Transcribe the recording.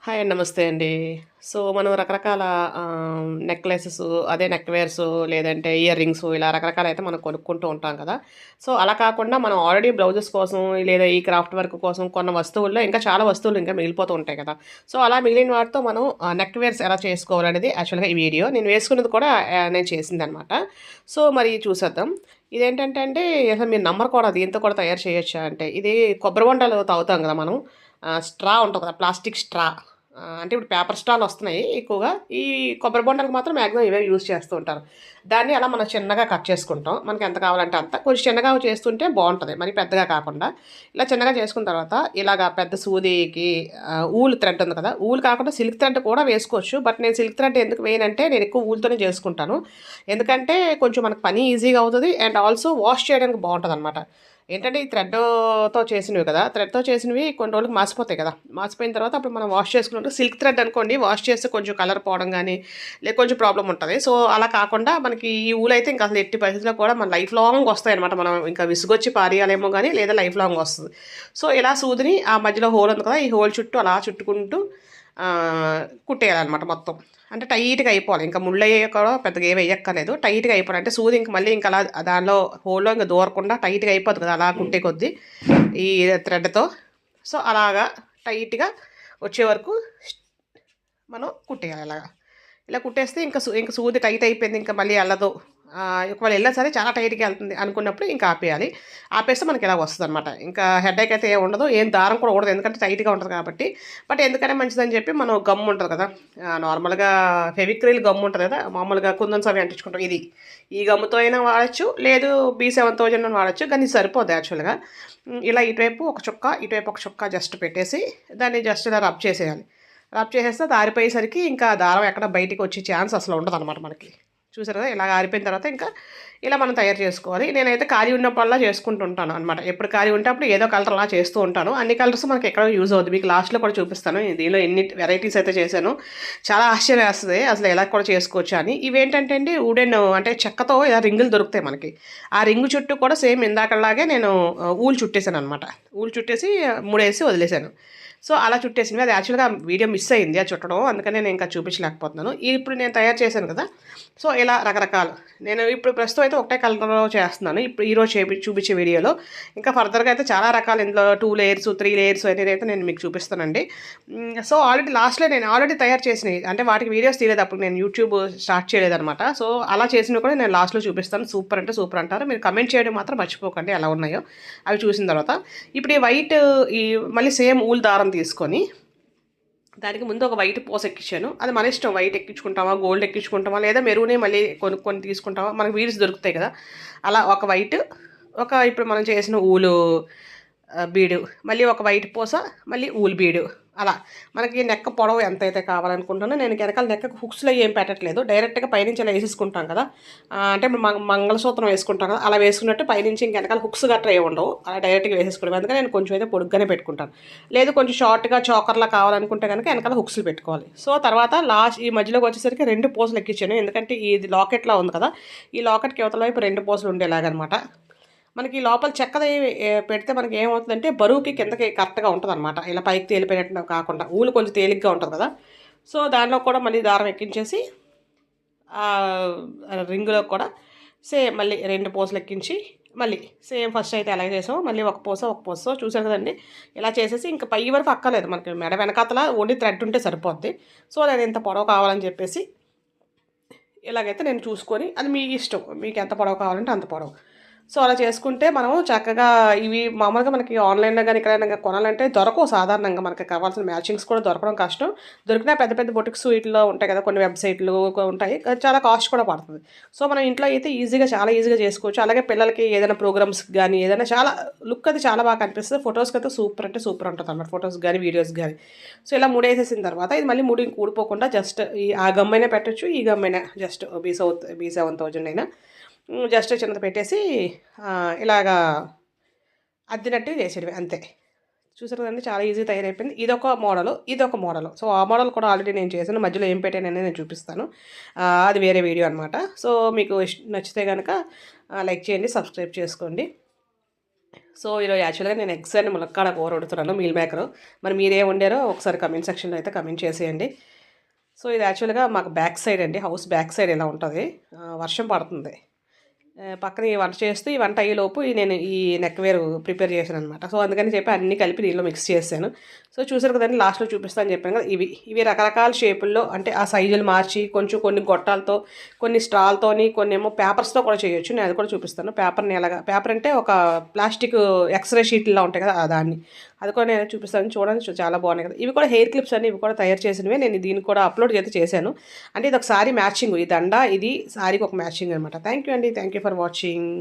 Hi అండి. నమస్తే అండి. సో, మనం రకరకాల నెక్లెసెస్ అదే నెక్ వేర్స్ లేదంటే ఇయర్ రింగ్స్ ఇలా రకరకాలైతే మనం కొనుక్కుంటూ ఉంటాం కదా! సో, అలా కాకుండా మనం ఆల్రెడీ బ్లౌజెస్ కోసం లేదా ఈ క్రాఫ్ట్ వర్క్ కోసం కొన్న వస్తువుల్లో ఇంకా చాలా వస్తువులు ఇంకా మిగిలిపోతూ ఉంటాయి కదా! సో, అలా మిగిలిన వాటితో మనం నెక్ వేర్స్ ఎలా చేసుకోవాలనేది యాక్చువల్‌గా ఈ వీడియో. నేను వేసుకున్నది కూడా నేను చేసిందనమాట. సో, మరి చూసేద్దాం. ఇదేంటంటే అండి అసలు మీరు నమ్మరు కూడా దీంతో కూడా తయారు చేయొచ్చా అంటే, ఇది కొబ్బరి బొండాలు తాగుతాం కదా మనం. స్ట్రా ఉంటది కదా! Plastic straw. అంటే ఇప్పుడు పేపర్ స్ట్రాలు వస్తున్నాయి ఎక్కువగా. ఈ కొబ్బరి బొండాలకు మాత్రం మాక్సిమం ఇవే యూజ్ చేస్తూ ఉంటారు. దాన్ని అలా మనం చిన్నగా కట్ చేసుకుంటాం. మనకి ఎంత కావాలంటే అంత. కొంచెం చిన్నగా చేస్తుంటే బావుంటది. మరి పెద్దగా కాకుండా. ఇలా చిన్నగా చేసుకున్న తర్వాత ఇలాగ పెద్ద సూదికి ఊల్ థ్రెడ్ ఉంది కదా! ఊల్ కాకుండా సిల్క్ థ్రెడ్ కూడా వేసుకోవచ్చు. బట్ నేను సిల్క్ థ్రెడ్ ఎందుకు వేయనంటే నేను ఎక్కువ ఊల్‌తోనే చేసుకుంటాను. ఎందుకంటే కొంచెం మనకు పని ఈజీగా అవుతది. అండ్ ఆల్సో వాష్ చేయడానికి బావుంటదనమాట. ఏంటంటే ఈ థ్రెడ్‌తో చేసినవి కదా! థ్రెడ్‌తో చేసినవి కొన్ని రోజులకి మాసిపోతాయి కదా! మాసిపోయిన తర్వాత అప్పుడు మనం వాష్ చేసుకున్నప్పుడు సిల్క్ థ్రెడ్ అనుకోండి వాష్ చేస్తే కొంచెం కలర్ పోవడం గానీ, కొంచెం ప్రాబ్లమ్ ఉంటది. సో, అలా కాకుండా మనకి ఈ ఊలయితే ఇంక అసలు ఎట్టి పరిస్థితిలో కూడా మన లైఫ్ లాంగ్ వస్తాయన్నమాట. మనం ఇంకా విసుగొచ్చి పారేయాలేమో గానీ, లేదా లైఫ్ లాంగ్ వస్తది. సో, ఇలా సూదిని ఆ మధ్యలో హోల్ ఉంది కదా! ఈ హోల్ చుట్టూ అలా చుట్టుకుంటూ కుట్టేయాలన్నమాట మొత్తం. అంటే టైట్‌గా అయిపోవాలి. ఇంకా ముళ్ళయ్యేయి కూడా పెద్దగా ఏమి ఎయ్యక్కర్లేదు. టైట్‌గా అయిపోవాలి. అంటే సూది ఇంక మళ్ళీ ఇంక అలా దానిలో హోల్‌లో ఇంక దూరకుండా టైట్‌గా అయిపోద్ది కదా! అలా కుట్టే కొద్దీ ఈ థ్రెడ్‌తో. సో, అలాగా టైట్‌గా వచ్చే వరకు మనం కుట్టేయాలి అలాగా. ఇలా కుట్టేస్తే ఇంక సూది టైట్ అయిపోయింది. ఇంక మళ్ళీ ఎళ్ళదు. ఒకవేళ ఎళ్ళినా సరే చాలా టైట్‌గా ఎళ్తుంది అనుకున్నప్పుడు ఇంక ఆపేయాలి. ఆపేస్తే మనకి ఇలా వస్తదనమాట. ఇంకా హెడేక్ అయితే ఏం ఉండదు. ఏం దారం కూడా ఊడదు. ఎందుకంటే టైట్‌గా ఉంటది కాబట్టి. బట్ ఎందుకని మంచిదని చెప్పి మనం గమ్ ఉంటది కదా! నార్మల్‌గా ఫెవిక్రిల్ గమ్ ఉంటది కదా! మామూలుగా కుందన్స్ అవి అంటించుకుంటాం ఇది. ఈ గమ్‌తో అయినా వాడొచ్చు. లేదు B7000 అని వాడొచ్చు. కానీ ఇది సరిపోద్ది యాక్చువల్‌గా. ఇలా ఇటువైపు ఒక చుక్క, ఇటువైపు ఒక చుక్క జస్ట్ పెట్టేసి దాన్ని జస్ట్ ఇలా రబ్ చేసేయాలి. రబ్ చేసేస్తే అది ఆరిపోయేసరికి ఇంకా దారం ఎక్కడ బయటికి వచ్చే ఛాన్స్ అసలు ఉండదనమాట మనకి. చూసారు కదా! ఇలాగ ఆరిపోయిన తర్వాత ఇంకా ఇలా మనం తయారు చేసుకోవాలి. నేనైతే ఖాళీ ఉన్నప్పుడల్లా చేసుకుంటూ ఉంటాను అనమాట. ఎప్పుడు ఖాళీ ఉంటే అప్పుడు ఏదో కలర్ అలా చేస్తూ ఉంటాను. అన్ని కలర్స్ మనకి ఎక్కడో యూజ్ అవుద్ది. మీకు లాస్ట్‌లో కూడా చూపిస్తాను. దీనిలో ఎన్ని వెరైటీస్ అయితే చేశానో చాలా ఆశ్చర్యం వేస్తది. అసలు ఇలా కూడా చేసుకోవచ్చా అని. ఇవేంటంటే అండి వుడెన్ అంటే చెక్కతో ఇలా రింగులు దొరుకుతాయి మనకి. ఆ రింగు చుట్టూ కూడా సేమ్ ఇందాకలాగే నేను ఊలు చుట్టేసాననమాట. ఊలు చుట్టేసి ముడేసి వదిలేసాను. సో, అలా చుట్టేసినవి. అది యాక్చువల్‌గా వీడియో మిస్ అయింది అది చుట్టడం. అందుకనే నేను ఇంకా చూపించలేకపోతున్నాను. ఇప్పుడు నేను తయారు చేశాను కదా! సో, ఇలా రకరకాలు. నేను ఇప్పుడు ప్రస్తుతం అయితే ఒకటే కలర్‌లో చేస్తున్నాను. ఇప్పుడు ఈరోజు చూపించే వీడియోలో. ఇంకా ఫర్దర్‌గా అయితే చాలా రకాలు ఇందులో 2 లేయర్స్, 3 లేయర్స్ అనేదైతే నేను మీకు చూపిస్తానండి. సో, ఆల్రెడీ నేను ఆల్రెడీ తయారు చేసినయి. అంటే వాటికి వీడియోస్ తీయలేదు. అప్పుడు నేను యూట్యూబ్ స్టార్ట్ చేయలేదనమాట. సో, అలా చేసినవి కూడా నేను లాస్ట్‌లో చూపిస్తాను. సూపర్ అంటే సూపర్ అంటారు. మీరు కమెంట్ చేయడం మాత్రం మర్చిపోకండి ఎలా ఉన్నాయో అవి చూసిన తర్వాత. ఇప్పుడు ఈ మళ్ళీ సేమ్ ఊలు దారం తీసుకొని దానికి ముందు ఒక వైట్ పూస ఎక్కించాను. అది మన ఇష్టం. వైట్ ఎక్కించుకుంటామా, గోల్డ్ ఎక్కించుకుంటామా, లేదా మెరూనే మళ్ళీ కొనుక్కొని తీసుకుంటామా, మనకు బీడ్స్ దొరుకుతాయి కదా! అలా ఒక వైట్, ఇప్పుడు మనం చేసిన ఊలు బీడు, మళ్ళీ ఒక వైట్ పూస, మళ్ళీ ఊలు బీడు అలా. మనకి నెక్క పొడవు ఎంతైతే కావాలనుకుంటానో నేను వెనకాల నెక్కకు హుక్స్‌లో ఏం పెట్టట్లేదు. డైరెక్ట్‌గా పైనుంచి ఇలా ఏసేసుకుంటాం కదా! అంటే ఇప్పుడు మంగళసూత్రం వేసుకుంటాం కదా! అలా వేసుకున్నట్టు పైనుంచి ఇంక వెనకాల హుక్స్ గట్రా ఏమి ఉండవు. అలా డైరెక్ట్‌గా వేసేసుకోవడం. అందుకని నేను కొంచెం అయితే పొడుగ్గానే పెట్టుకుంటాను. లేదు కొంచెం షార్ట్‌గా చోకర్‌లా కావాలనుకుంటే గనుక వెనకాల హుక్స్‌లు పెట్టుకోవాలి. సో, తర్వాత ఈ మధ్యలోకి వచ్చేసరికి 2 పూసలు ఎక్కించాను. ఎందుకంటే ఇది లాకెట్‌లా ఉంది కదా! ఈ లాకెట్‌కి ఇవతల వైపు 2 పూసలు ఉండేలాగనమాట. మనకి లోపల చెక్కది పెడితే మనకి ఏమవుతుందంటే బరువుకి కిందకి కరెక్ట్‌గా ఉంటదనమాట. ఇలా పైకి తేలిపోయినట్టు కాకుండా. ఊలు కొంచెం తేలిగ్గా ఉంటది కదా! సో, దానిలో కూడా మళ్ళీ దారం ఎక్కించేసి రింగులో కూడా సేమ్ మళ్ళీ 2 పూసలు ఎక్కించి మళ్ళీ సేమ్ ఫస్ట్ అయితే ఎలా చేసామో మళ్ళీ ఒక పూస, ఒక పూస చూసారు కదండీ! ఇలా చేసేసి ఇంక పై వరకు అక్కర్లేదు. మనకి మెడ వెనకాతల ఓన్లీ థ్రెడ్ ఉంటే సరిపోద్ది. సో, నేను ఇంత పొడవు కావాలని చెప్పేసి ఇలాగైతే నేను చూసుకొని అది మీ ఇష్టం. మీకు ఎంత పొడవు కావాలంటే అంత పొడవు. సో, అలా చేసుకుంటే మనము చక్కగా ఇవి మామూలుగా మనకి ఆన్‌లైన్‌లో గాని, ఎక్కడైనా కొనాలంటే దొరకవు సాధారణంగా. మనకి కావాల్సిన మ్యాచింగ్స్ కూడా దొరకడం కష్టం. దొరికినా పెద్ద పెద్ద బొటిక్స్ వీటిలో ఉంటాయి కదా! కొన్ని వెబ్‌సైట్‌లు ఉంటాయి. చాలా కాస్ట్ కూడా పడతది. సో, మనం ఇంట్లో అయితే చాలా ఈజీగా చేసుకోవచ్చు. అలాగే పిల్లలకి ఏదైనా ప్రోగ్రామ్స్‌కి గాని, ఏదైనా చాలా లుక్ అది చాలా బాగా కనిపిస్తది. ఫోటోస్‌కైతే సూపర్ అంటే సూపర్ ఉంటదనమాట. ఫోటోస్ గాని, వీడియోస్ గాని. సో, ఇలా ముడేసేసిన తర్వాత ఇది మళ్ళీ ముడి ఊడిపోకుండా జస్ట్ ఆ గమ్మైనా పెట్టొచ్చు. ఈ గమ్మైనా జస్ట్ B7000 అయినా జస్ట్ చిన్నది పెట్టేసి ఇలాగా అద్దినట్టు చేసేయడమే అంతే. చూసారు కదండీ! చాలా ఈజీగా తయారైపోయింది. ఇదొక మోడలు. సో, ఆ మోడల్ కూడా ఆల్రెడీ నేను చేశాను. మధ్యలో ఏం పెట్టాననేది నేను చూపిస్తాను. అది వేరే వీడియో అనమాట. సో, మీకు నచ్చితే గనక లైక్ చేయండి, సబ్స్క్రైబ్ చేసుకోండి. సో ఈరోజు యాక్చువల్గా నేను ఎగ్స్ అండ్ ములక్కాడ కూర వండుతున్నాను మీల్ మేకరు. మరి మీరేం వండారో ఒకసారి కమెంట్ సెక్షన్లో అయితే కమెంట్ చేసేయండి. సో ఇది యాక్చువల్గా మాకు బ్యాక్ సైడ్ అండి, హౌస్ బ్యాక్ సైడ్ ఇలా ఉంటుంది. వర్షం పడుతుంది. పక్కన ఈ వంట చేస్తూ ఈ వంట అయ్యేలోపు నేను ఈ నెక్ వేర్ ప్రిపేర్ చేశాను అనమాట. సో అందుకని చెప్పి అన్నీ కలిపి దీనిలో మిక్స్ చేశాను. సో చూసారు కదండి, లాస్ట్లో చూపిస్తాను చెప్పాను కదా. ఇవి రకరకాల షేపుల్లో, అంటే ఆ సైజులు మార్చి కొంచెం కొన్ని గొట్టాలతో, కొన్ని స్ట్రాల్తోని, కొన్ని ఏమో పేపర్స్తో కూడా చేయొచ్చు. నేను అది కూడా చూపిస్తాను. పేపర్ అంటే ఒక ప్లాస్టిక్ ఎక్స్రే షీట్లా ఉంటాయి కదా, దాన్ని అది కూడా నేను చూపిస్తాను. చూడండి, చాలా బాగున్నాయి కదా. ఇవి కూడా హెయిర్ క్లిప్స్ అన్ని ఇవి కూడా తయారు చేసినవే. నేను దీన్ని కూడా అప్లోడ్ అయితే చేశాను. అంటే ఇది ఒక సారీ మ్యాచింగ్, ఈ దండ ఇది సారీకి ఒక మ్యాచింగ్ అనమాట. థ్యాంక్ యూ అండి, థ్యాంక్ యూ ఫర్ వాచింగ్.